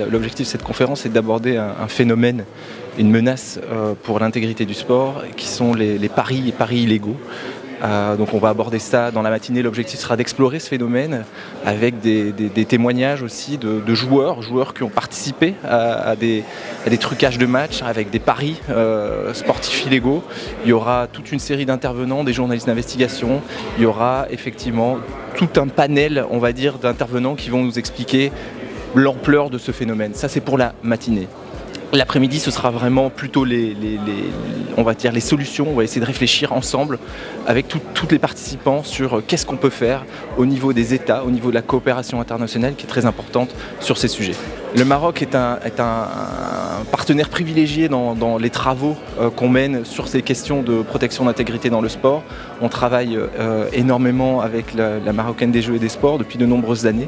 l'objectif de cette conférence est d'aborder un phénomène, une menace pour l'intégrité du sport, qui sont les paris et paris illégaux. Donc on va aborder ça dans la matinée. L'objectif sera d'explorer ce phénomène avec des témoignages aussi de joueurs qui ont participé à des trucages de matchs avec des paris sportifs illégaux. Il y aura toute une série d'intervenants, des journalistes d'investigation. Il y aura effectivement tout un panel, on va dire, d'intervenants qui vont nous expliquer l'ampleur de ce phénomène. Ça, c'est pour la matinée. L'après-midi, ce sera vraiment plutôt on va dire les solutions. On va essayer de réfléchir ensemble avec tous les participants sur qu'est-ce qu'on peut faire au niveau des États, au niveau de la coopération internationale qui est très importante sur ces sujets. Le Maroc est un partenaire privilégié dans les travaux qu'on mène sur ces questions de protection d'intégrité dans le sport. On travaille énormément avec la Marocaine des Jeux et des Sports depuis de nombreuses années.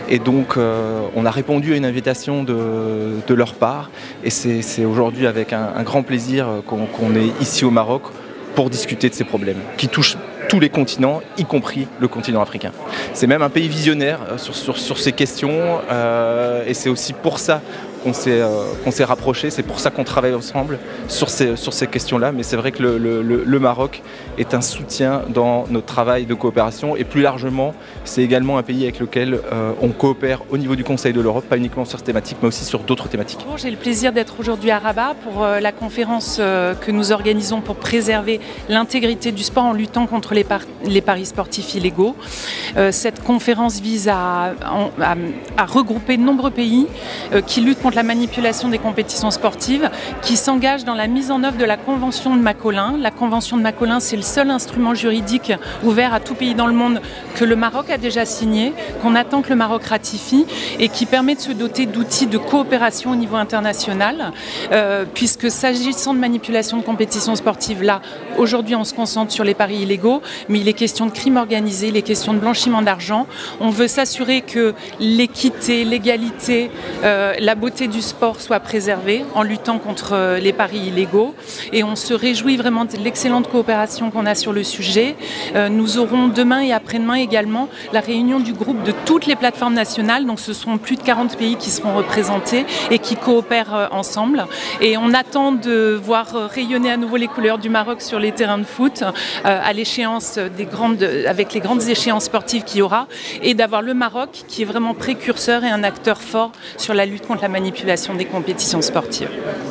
Et donc on a répondu à une invitation de leur part. Et c'est aujourd'hui avec un grand plaisir qu'on est ici au Maroc pour discuter de ces problèmes qui touchent tous les continents, y compris le continent africain. C'est même un pays visionnaire sur ces questions et c'est aussi pour ça qu'on s'est rapprochés, c'est pour ça qu'on travaille ensemble sur ces questions-là. Mais c'est vrai que le Maroc est un soutien dans notre travail de coopération et plus largement, c'est également un pays avec lequel on coopère au niveau du Conseil de l'Europe, pas uniquement sur cette thématique, mais aussi sur d'autres thématiques. J'ai le plaisir d'être aujourd'hui à Rabat pour la conférence que nous organisons pour préserver l'intégrité du sport en luttant contre les paris sportifs illégaux. Cette conférence vise à regrouper de nombreux pays qui luttent contre la manipulation des compétitions sportives, qui s'engagent dans la mise en œuvre de la Convention de Macolin. La Convention de Macolin, c'est le seul instrument juridique ouvert à tout pays dans le monde que le Maroc a déjà signé, qu'on attend que le Maroc ratifie et qui permet de se doter d'outils de coopération au niveau international, puisque s'agissant de manipulation de compétitions sportives, là, aujourd'hui on se concentre sur les paris illégaux, mais il est question de crime organisé, il est question de blanchiment d'argent. On veut s'assurer que l'équité, l'égalité, la beauté du sport soient préservées en luttant contre les paris illégaux. Et on se réjouit vraiment de l'excellente coopération qu'on a sur le sujet. Nous aurons demain et après-demain également la réunion du groupe de toutes les plateformes nationales. Donc ce seront plus de 40 pays qui seront représentés et qui coopèrent ensemble. Et on attend de voir rayonner à nouveau les couleurs du Maroc sur les terrains de foot à l'échéance avec les grandes échéances sportives qu'il y aura, et d'avoir le Maroc qui est vraiment précurseur et un acteur fort sur la lutte contre la manipulation des compétitions sportives.